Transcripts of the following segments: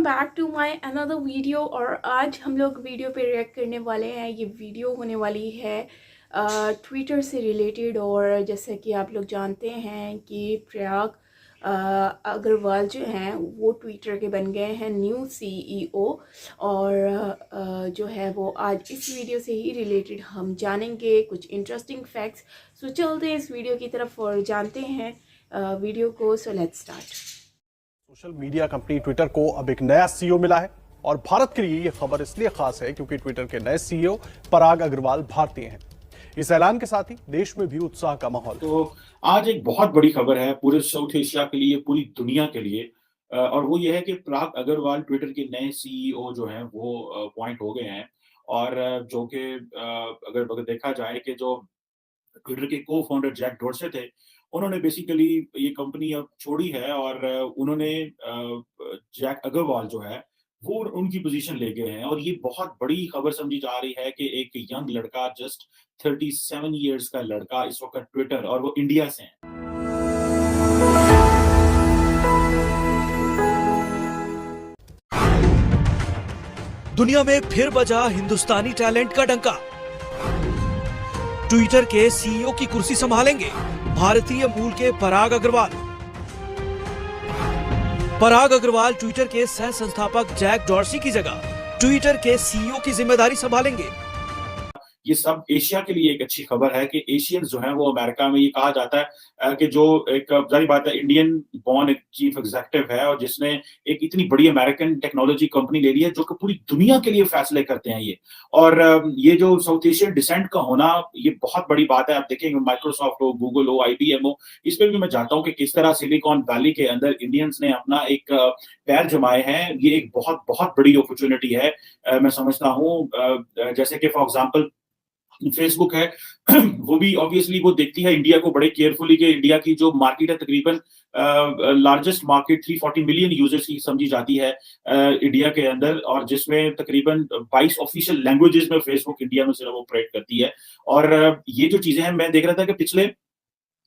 Welcome back to my another video. और आज हम लोग वीडियो पे रिएक्ट करने वाले हैं। ये वीडियो होने वाली है ट्विटर से रिलेटेड। और जैसे कि आप लोग जानते हैं कि प्रयाग अग्रवाल जो हैं वो ट्विटर के बन गए हैं न्यू सीईओ। और जो है वो आज इस वीडियो से ही रिलेटेड हम जानेंगे कुछ इंटरेस्टिंग फैक्ट्स। सो चलते हैं इस वीडियो की तरफ और जानते हैं वीडियो को। So let's start. Social media company Twitter को अब एक नया सीईओ मिला है और भारत के लिए यह खबर इसलिए खास है क्योंकि ट्विटर के नए सीईओ पराग अग्रवाल भारतीय हैं। इस ऐलान के साथ ही देश में भी उत्साह का माहौल है। तो आज एक बहुत बड़ी खबर है पूरे साउथ एशिया के लिए, पूरी दुनिया के लिए, और वो ये है कि पराग अग्रवाल ट्विटर के नए सीईओ जो हैं वो अपॉइंट हो गए हैं। और जो कि अगर देखा जाए कि जो ट्विटर के को-फाउंडर जैक डोर्से थे, उन्होंने बेसिकली ये कंपनी अब छोड़ी है और उन्होंने जैक अग्रवाल जो है, वो उनकी पोज़ीशन ले गए हैं। और ये बहुत बड़ी खबर समझी जा रही है कि एक यंग लड़का, जस्ट 37 इयर्स का लड़का इस वक़्त ट्विटर, और वो इंडिया से हैं। दुनिया में फिर बजा हिंदुस्तानी टैलेंट का डंका। ट्विटर के सीईओ की कुर्सी संभालेंगे भारतीय मूल के पराग अग्रवाल। पराग अग्रवाल ट्विटर के सह संस्थापक जैक डॉर्सी की जगह ट्विटर के सीईओ की जिम्मेदारी संभालेंगे। ये सब एशिया के लिए एक अच्छी खबर है कि एशियंस जो हैं वो अमेरिका में, ये कहा जाता है कि जो एक जाहिर बात है इंडियन बॉर्न एक चीफ एग्जीक्यूटिव है और जिसने एक इतनी बड़ी अमेरिकन टेक्नोलॉजी कंपनी ले ली है जो कि पूरी दुनिया के लिए फैसले करते हैं ये। और ये जो साउथ एशियन डिसेंट का होना, ये बहुत बड़ी बात है। आप देखेंगे माइक्रोसॉफ्ट हो, गूगल हो, IBM हो, इस पे भी मैं चाहता हूँ कि किस तरह सिलिकॉन वैली के अंदर इंडियंस ने अपना एक पैर जमाए हैं। ये एक बहुत बहुत बड़ी अपॉर्चुनिटी है। मैं समझता हूँ जैसे कि फॉर एग्जाम्पल फेसबुक है, वो भी ऑब्वियसली वो देखती है इंडिया को बड़े केयरफुली कि इंडिया की जो मार्केट है तकरीबन लार्जेस्ट मार्केट 340 मिलियन यूजर्स की समझी जाती है इंडिया के अंदर, और जिसमें तकरीबन 22 ऑफिशियल लैंग्वेजेस में फेसबुक इंडिया में सिर्फ ऑपरेट करती है। और ये जो चीजें हैं, मैं देख रहा था कि पिछले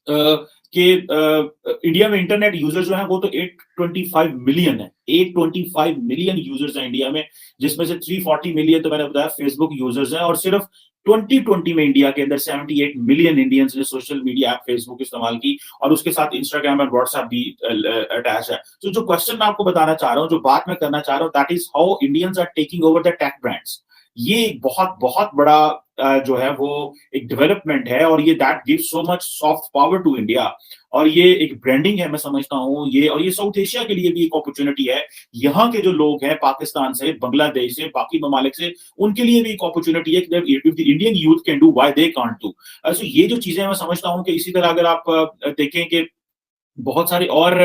कि इंडिया में इंटरनेट यूजर्स जो हैं वो तो 825 मिलियन है। 825 मिलियन यूजर्स हैं इंडिया में, जिसमें से 340 मिलियन तो मैंने बताया फेसबुक यूजर्स हैं। और सिर्फ 2020 में इंडिया के अंदर 78 मिलियन इंडियंस ने सोशल मीडिया ऐप फेसबुक इस्तेमाल की, और उसके साथ इंस्टाग्राम और व्हाट्सएप भी अटैच है। तो जो क्वेश्चन मैं आपको बताना चाह रहा हूँ, जो बात मैं करना चाह रहा हूँ, that is how Indians are taking over the tech brands. ये एक बहुत बहुत बड़ा जो है वो एक डेवलपमेंट है, और ये that gives so much soft power to India. और ये एक ब्रांडिंग है, मैं समझता हूँ ये, और ये साउथ एशिया के लिए भी एक अपॉर्चुनिटी है। यहाँ के जो लोग हैं पाकिस्तान से, बांग्लादेश से, बाकी ममालिक से, उनके लिए भी एक अपॉर्चुनिटी है कि if the Indian youth can do, why they can't do. So ये जो चीजें मैं समझता हूँ कि इसी तरह अगर आप देखें कि बहुत सारी और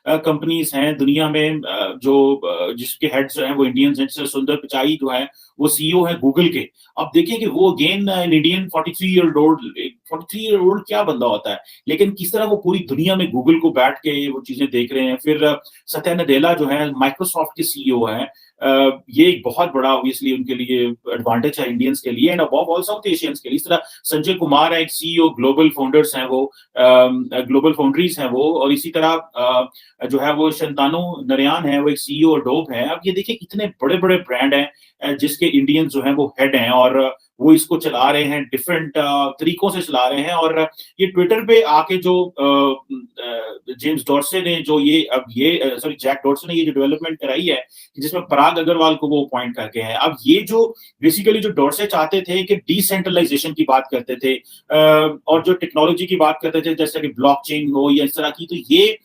कंपनीज हैं दुनिया में जो जिसके हेड्स जो हैं वो इंडियंस हैं। जैसे सुंदर पिचाई जो है वो सीईओ है गूगल के। अब देखिए कि वो again an Indian 43 year old क्या बंदा होता है, लेकिन किस तरह वो पूरी दुनिया में गूगल को बैठ के वो चीजें देख रहे हैं। फिर सत्या नडेला जो है माइक्रोसॉफ्ट के सीईओ हैं। ये एक बहुत बड़ा ऑब्वियसली उनके लिए एडवांटेज है इंडियंस के लिए, and above all south Asians के लिए। इस तरह संजय कुमार है एक सीईओ, ग्लोबल फाउंडर्स हैं वो, ग्लोबल फाउंड्रीज हैं वो। और इसी तरह जो है वो शंतानु नरयान है, वो एक सीईओ डोप है। अब ये देखिए इतने बड़े बड़े ब्रांड हैं जिसके इंडियंस जो हैं वो हेड हैं, और वो इसको चला रहे हैं, डिफरेंट तरीकों से चला रहे हैं। और ये ट्विटर पे आके जो जेम्स डॉर्से ने जो ये अब ये सॉरी जैक डॉर्से ने ये जो डेवलपमेंट कराई है, जिसमें पराग अग्रवाल को वो अपॉइंट करके हैं। अब ये जो बेसिकली जो डॉर्से चाहते थे कि डिसेंट्रलाइजेशन की बात करते थे, और जो टेक्नोलॉजी की बात करते थे जैसे कि ब्लॉकचेन हो या इस तरह की, तो ये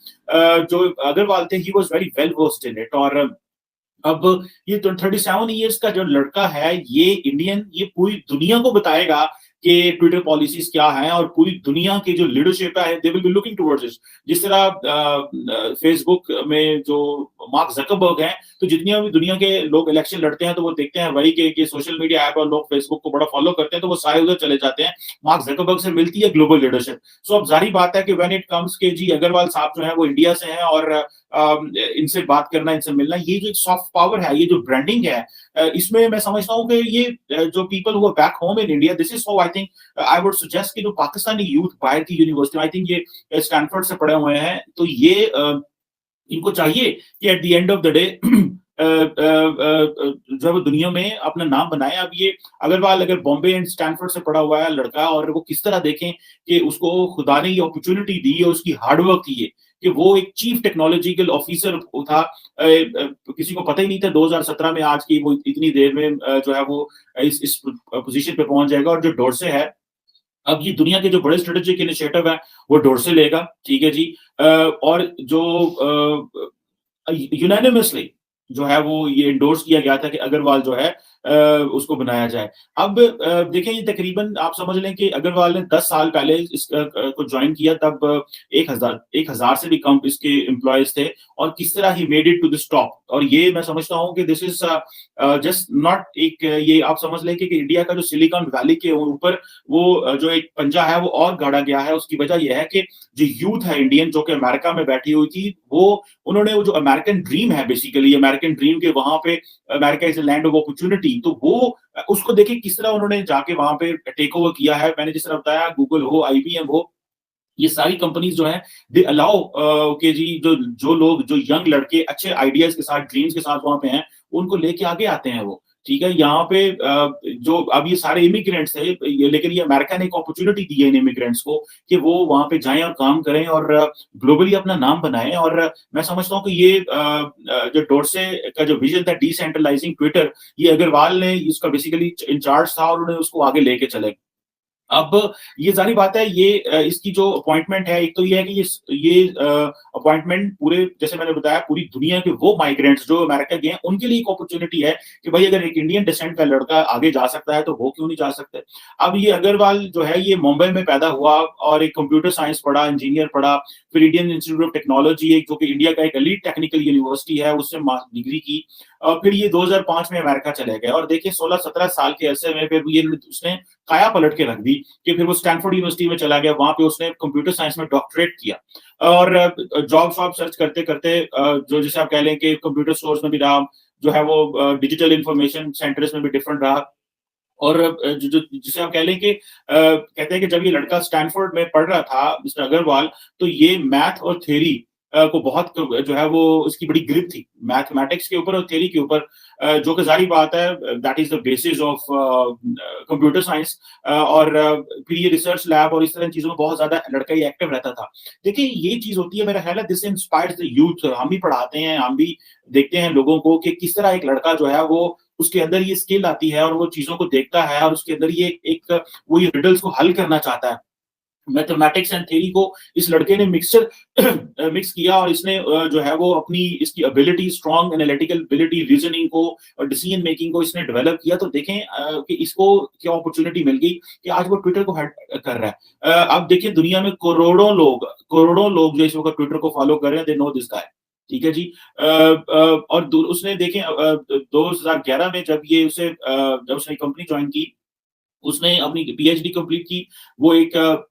जो अग्रवाल थे he was very well versed in it. और अब ये 37 इयर्स का जो लड़का है, ये इंडियन, ये पूरी दुनिया को बताएगा कि ट्विटर पॉलिसीज क्या हैं, और पूरी दुनिया की जो लीडरशिप है they will be looking towards this. जिस तरह फेसबुक में जो मार्क जकरबर्ग हैं, तो जितनी भी दुनिया के लोग इलेक्शन लड़ते हैं तो वो देखते हैं वही के सोशल मीडिया ऐप और लोग फेसबुक को बड़ा फॉलो करते हैं, तो वो सारे उधर चले जाते हैं। मार्क जकरबर्ग से मिलती है ग्लोबल लीडरशिप। सो अब जाहिर बात है कि व्हेन इट कम्स के जी अग्रवाल साहब जो है वो इंडिया से हैं, और इनसे बात करना, इनसे मिलना, ये जो एक सॉफ्ट पावर है, ये जो ब्रांडिंग है, इसमें मैं समझता हूँ कि ये जो people who are back home in India, this is how I think I would suggest कि जो पाकिस्तानी यूथ बाहर की यूनिवर्सिटी, आई थिंक ये स्टैनफोर्ड से पढ़े हुए हैं, तो ये इनको चाहिए कि at the end of the day जो है वो दुनिया में अपना नाम बनाया। अब ये अग्रवाल अगर बॉम्बे एंड स्टैनफोर्ड से पढ़ा हुआ है लड़का, और वो किस तरह देखें कि उसको खुदा ने ये अपॉर्चुनिटी दी है, उसकी हार्डवर्क थी ये, कि वो एक चीफ टेक्नोलॉजिकल ऑफिसर था। किसी को पता ही नहीं था 2017 में आज की वो इतनी देर में जो है वो इस पोजीशन पे पहुंच जाएगा। और जो डोरसे है, अब ये दुनिया के जो बड़े स्ट्रेटेजिक इनिशिएटिव है वो डोरसे लेगा, ठीक है जी। और जो यूनानिमसली जो है वो ये इंडोर्स किया गया था कि अग्रवाल जो है उसको बनाया जाए। अब देखें, ये तकरीबन आप समझ लें कि अग्रवाल ने 10 साल पहले इस को ज्वाइन किया, तब 1000 से भी कम इसके एम्प्लॉइज थे, और किस तरह he made it to this top. और ये मैं समझता हूँ कि दिस इज जस्ट नॉट एक, ये आप समझ लें कि इंडिया का जो सिलिकॉन वैली के ऊपर वो जो एक पंजा है वो और गाड़ा गया है। उसकी वजह यह है कि जो यूथ है इंडियन, जो कि अमेरिका में बैठी हुई थी, उन्होंने वो जो अमेरिकन ड्रीम है, बेसिकली अमेरिकन ड्रीम के वहां पे America is land of opportunity, तो वो उसको देखे किस तरह उन्होंने जाके वहां पे टेक ओवर किया है। मैंने जिस तरह बताया, गूगल हो, आईबीएम हो, ये सारी कंपनीज जो है दे अलाउ के जी जो लोग, जो यंग लड़के अच्छे आइडियाज के साथ, ड्रीम्स के साथ वहां पे हैं, उनको लेके आगे आते हैं वो, ठीक है। यहाँ पे जो अब ये सारे इमिग्रेंट्स थे, लेकिन ये अमेरिका ने एक अपॉर्चुनिटी दी है इन इमिग्रेंट्स को कि वो वहां पे जाएं और काम करें और ग्लोबली अपना नाम बनाएं। और मैं समझता हूँ कि ये जो डोरसे का जो विजन था डिसेंट्रलाइजिंग ट्विटर, ये अग्रवाल ने इसका बेसिकली इंचार्ज था, और उन्होंने उसको आगे लेके चले। अब ये जारी बात है, ये इसकी जो अपॉइंटमेंट है, एक तो ये है कि ये अपॉइंटमेंट पूरे, जैसे मैंने बताया, पूरी दुनिया के वो माइग्रेंट्स जो अमेरिका गए हैं उनके लिए एक अपॉर्चुनिटी है कि भाई अगर एक इंडियन डिसेंट का लड़का आगे जा सकता है तो वो क्यों नहीं जा सकते। अब ये अग्रवाल जो है ये मुंबई में पैदा हुआ और एक कंप्यूटर साइंस पढ़ा, इंजीनियर पढ़ा, फिर इंडियन इंस्टीट्यूट ऑफ टेक्नोलॉजी, एक जो कि इंडिया का एक एलीट टेक्निकल यूनिवर्सिटी है, उससे डिग्री की। और फिर ये 2005 में अमेरिका चले गए, और देखिए 16-17 साल के अरसे में फिर ये उसने काया पलट के रख दी कि फिर वो स्टैनफोर्ड यूनिवर्सिटी में चला गया, वहां पे उसने कंप्यूटर साइंस में डॉक्टरेट किया, और जॉब शॉब सर्च करते करते जो जैसे आप कह लें कि कंप्यूटर स्टोर्स में भी रहा, जो है वो डिजिटल इंफॉर्मेशन सेंटर्स में भी डिफरेंट रहा। और जिसे आप कह लें कि कहते हैं कि जब ये लड़का स्टैनफोर्ड में पढ़ रहा था, मिस्टर अग्रवाल, तो ये मैथ और थ्योरी को बहुत जो है वो उसकी बड़ी ग्रिप थी मैथमेटिक्स के ऊपर और थ्योरी के ऊपर, जो कि जारी बात है that is the basis of computer science. और फिर ये रिसर्च लैब और इस तरह की चीजों में बहुत ज्यादा लड़का ही एक्टिव रहता था। देखिए, ये चीज होती है, मेरा ख्याल है दिस इंस्पायर्स द यूथ। हम भी पढ़ाते हैं, हम भी देखते हैं लोगों को कि किस तरह एक लड़का जो है वो, उसके अंदर ये स्किल आती है और वो चीजों को देखता है, और उसके अंदर ये एक वो ये रिडल्स को हल करना चाहता है। मैथमेटिक्स एंड थ्योरी को इस लड़के ने मिक्स किया, और इसने जो है वो अपनी इसकी ability, strong analytical ability, reasoning को और डिसीजन मेकिंग को इसने डेवलप किया। तो देखें कि इसको क्या अपॉर्चुनिटी मिल गई कि आज वो ट्विटर को हेड कर रहा है। अब देखिए, दुनिया में करोड़ों लोग जो इस वक्त ट्विटर को फॉलो कर रहे हैं, दे नो दिस गाय, ठीक है जी। और उसने देखें 2011 में जब उसने कंपनी ज्वाइन की, उसने अपनी पीएचडी कंप्लीट की, वो एक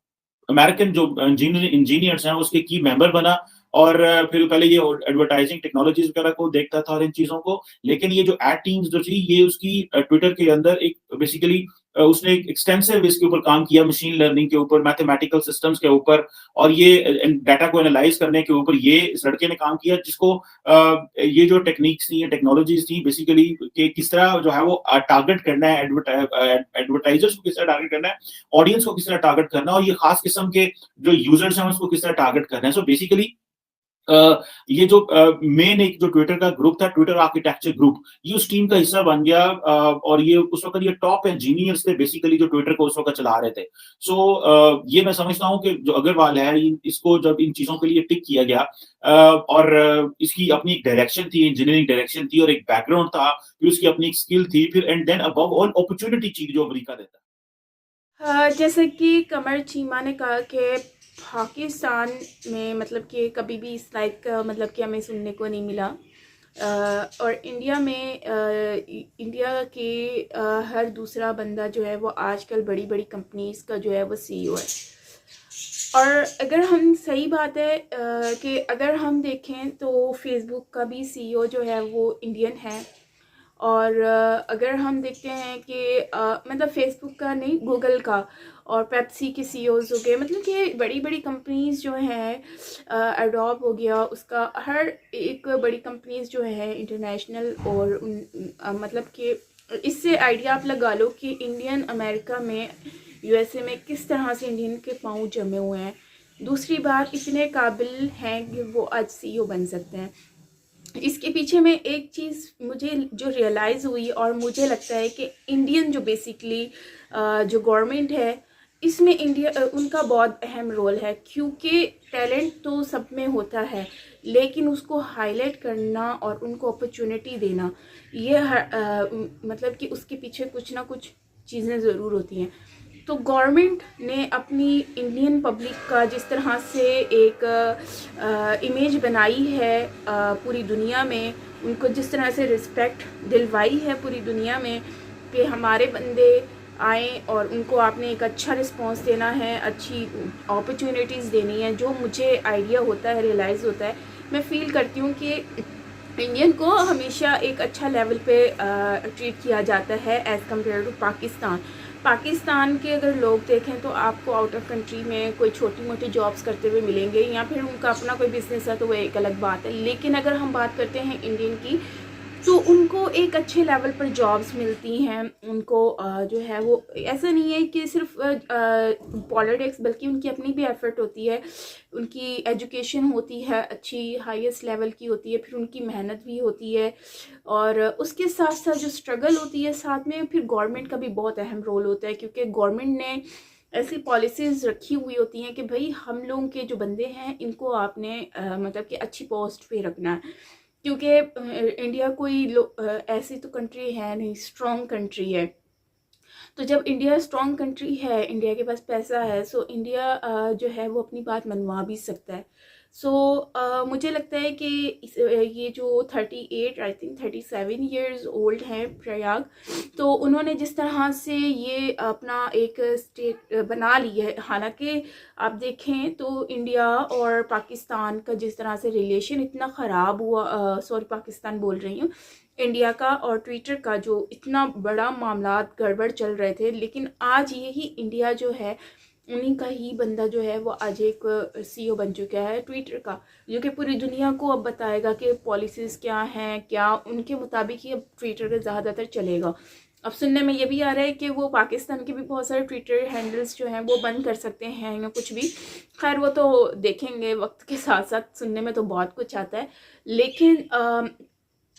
अमेरिकन जो इंजीनियर्स हैं उसके की मेंबर बना, और फिर पहले ये एडवर्टाइजिंग टेक्नोलॉजीज वगैरह को देखता था और इन चीजों को। लेकिन ये जो एड टीम्स जो थी, ये उसकी ट्विटर के अंदर एक बेसिकली उसने एक एक्सटेंसिव इसके ऊपर काम किया, मशीन लर्निंग के ऊपर, मैथमेटिकल सिस्टम्स के ऊपर, और ये डाटा को एनालाइज करने के ऊपर ये इस लड़के ने काम किया, जिसको ये जो टेक्निक्स थी, टेक्नोलॉजीज थी बेसिकली, कि किस तरह जो है वो टारगेट करना है, एडवर्टाइजर्स को किस तरह टारगेट करना है, ऑडियंस को किस तरह टारगेट करना है, और ये खास किस्म के जो यूजर्स हैं उसको किस तरह टारगेट करना है। सो बेसिकली ये जो मेन एक जो ट्विटर का ग्रुप था, ट्विटर आर्किटेक्चर ग्रुप, ये उस टीम का हिस्सा बन गया, और ये उस वक्त ये टॉप इंजीनियर्स थे बेसिकली जो ट्विटर को उस वक्त चला रहे थे। सो ये मैं समझता हूँ कि जो अग्रवाल है, इसको जब इन चीजों के लिए टिक किया गया, और इसकी अपनी एक डायरेक्शन थी, इंजीनियरिंग डायरेक्शन थी, और एक बैकग्राउंड था, फिर उसकी अपनी एक स्किल थी, फिर and then above all opportunity चीज जो अमेरिका देता है। जैसे कि कमर चीमा ने कहा कि पाकिस्तान में मतलब कि कभी भी इस लाइक का मतलब कि हमें सुनने को नहीं मिला, और इंडिया में इंडिया के हर दूसरा बंदा जो है वो आजकल बड़ी बड़ी कंपनीज का जो है वो सीईओ है। और अगर हम सही बात है कि अगर हम देखें तो फेसबुक का भी सीईओ जो है वो इंडियन है, और अगर हम देखते हैं कि मतलब फेसबुक का नहीं, गूगल का और पेप्सी के सीईओज़ हो गए, मतलब कि बड़ी बड़ी कंपनीज़ जो हैं, एडोब हो गया, उसका हर एक बड़ी कंपनीज़ जो है इंटरनेशनल, और मतलब कि इससे आइडिया आप लगा लो कि इंडियन अमेरिका में, यूएसए में किस तरह से इंडियन के पाँव जमे हुए हैं। दूसरी बात, इतने काबिल हैं कि वो आज सीईओ बन सकते हैं। इसके पीछे में एक चीज़ मुझे जो रियलाइज़ हुई, और मुझे लगता है कि इंडियन जो बेसिकली जो गवर्नमेंट है, इसमें इंडिया उनका बहुत अहम रोल है, क्योंकि टैलेंट तो सब में होता है, लेकिन उसको हाईलाइट करना और उनको अपॉर्चुनिटी देना, ये मतलब कि उसके पीछे कुछ ना कुछ चीज़ें ज़रूर होती हैं। तो गवर्नमेंट ने अपनी इंडियन पब्लिक का जिस तरह से एक इमेज बनाई है पूरी दुनिया में, उनको जिस तरह से रिस्पेक्ट दिलवाई है पूरी दुनिया में कि हमारे बंदे आए और उनको आपने एक अच्छा रिस्पांस देना है, अच्छी अपॉर्चुनिटीज़ देनी है, जो मुझे आइडिया होता है, रियलाइज़ होता है, मैं फ़ील करती हूँ कि इंडियन को हमेशा एक अच्छा लेवल पे ट्रीट किया जाता है एज़ कम्पेयर टू पाकिस्तान के अगर लोग देखें तो आपको आउट ऑफ कंट्री में कोई छोटी मोटी जॉब्स करते हुए मिलेंगे, या फिर उनका अपना कोई बिज़नेस है तो वो एक अलग बात है। लेकिन अगर हम बात करते हैं इंडियन की, तो उनको एक अच्छे लेवल पर जॉब्स मिलती हैं। उनको जो है वो ऐसा नहीं है कि सिर्फ पॉलिटिक्स, बल्कि उनकी अपनी भी एफ़र्ट होती है, उनकी एजुकेशन होती है अच्छी हाईएस्ट लेवल की होती है, फिर उनकी मेहनत भी होती है, और उसके साथ साथ जो स्ट्रगल होती है साथ में, फिर गवर्नमेंट का भी बहुत अहम रोल होता है, क्योंकि गवर्नमेंट ने ऐसी पॉलिसीज़ रखी हुई होती हैं कि भाई हम लोगों के जो बंदे हैं इनको आपने मतलब कि अच्छी पोस्ट पे रखना है, क्योंकि इंडिया कोई ऐसी तो कंट्री है नहीं, स्ट्रॉन्ग कंट्री है। तो जब इंडिया स्ट्रॉन्ग कंट्री है, इंडिया के पास पैसा है, सो इंडिया जो है वो अपनी बात मनवा भी सकता है। सो मुझे लगता है कि ये जो 38 आई थिंक 37 ईयर्स ओल्ड हैं प्रयाग, तो उन्होंने जिस तरह से ये अपना एक स्टेट बना ली है, हालांकि आप देखें तो इंडिया और पाकिस्तान का जिस तरह से रिलेशन इतना ख़राब हुआ, सॉरी पाकिस्तान बोल रही हूँ, इंडिया का और ट्विटर का जो इतना बड़ा मामला गड़बड़ चल रहे थे, लेकिन आज यही इंडिया जो है, उन्हीं का ही बंदा जो है वो आज एक सीईओ बन चुका है ट्विटर का, जो कि पूरी दुनिया को अब बताएगा कि पॉलिसीज़ क्या हैं, क्या उनके मुताबिक ही अब ट्विटर का ज़्यादातर चलेगा। अब सुनने में ये भी आ रहा है कि वो पाकिस्तान के भी बहुत सारे ट्विटर हैंडल्स जो हैं वो बंद कर सकते हैं या कुछ भी। खैर वो तो देखेंगे वक्त के साथ साथ, सुनने में तो बहुत कुछ आता है, लेकिन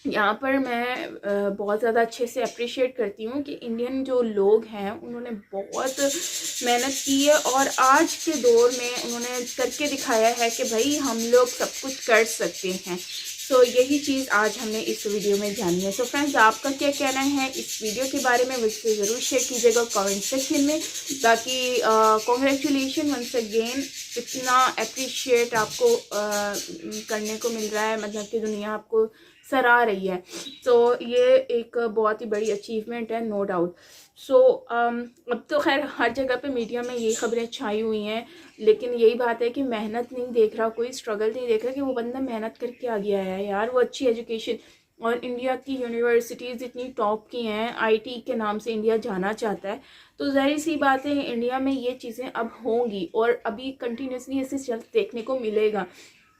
यहाँ पर मैं बहुत ज़्यादा अच्छे से अप्रिशिएट करती हूँ कि इंडियन जो लोग हैं उन्होंने बहुत मेहनत की है, और आज के दौर में उन्होंने करके दिखाया है कि भाई हम लोग सब कुछ कर सकते हैं। सो यही चीज़ आज हमने इस वीडियो में जानी है। सो फ्रेंड्स, आपका क्या कहना है इस वीडियो के बारे में, मुझसे ज़रूर शेयर कीजिएगा कमेंट सेक्शन में। बाकी कॉन्ग्रेचुलेशन वंस अगेन, इतना अप्रिशिएट आपको करने को मिल रहा है, मतलब कि दुनिया आपको सराह रही है। तो ये एक बहुत ही बड़ी अचीवमेंट है, नो डाउट। सो अब तो खैर हर जगह पे मीडिया में यही खबरें छाई हुई हैं, लेकिन यही बात है कि मेहनत नहीं देख रहा, कोई स्ट्रगल नहीं देख रहा कि वो बंदा मेहनत करके आ गया है यार, वो अच्छी एजुकेशन, और इंडिया की यूनिवर्सिटीज़ इतनी टॉप की हैं, आईटी के नाम से इंडिया जाना चाहता है, तो ज़ाहिर सी बात है इंडिया में ये चीज़ें अब होंगी और अभी कंटिन्यूसली ऐसे चल देखने को मिलेगा।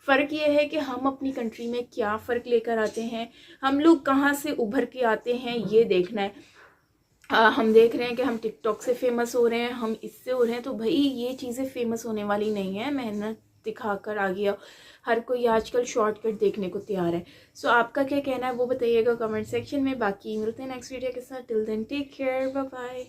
फ़र्क ये है कि हम अपनी कंट्री में क्या फ़र्क लेकर आते हैं, हम लोग कहाँ से उभर के आते हैं, ये देखना है। हम देख रहे हैं कि हम टिकटॉक से फेमस हो रहे हैं, हम इससे हो रहे हैं, तो भाई ये चीज़ें फेमस होने वाली नहीं है। मेहनत दिखाकर आ गया, हर कोई आजकल शॉर्टकट देखने को तैयार है। सो आपका क्या कहना है वो बताइएगा कमेंट सेक्शन में। बाकी मिलते हैं नेक्स्ट वीडियो के साथ, till then take care, bye bye.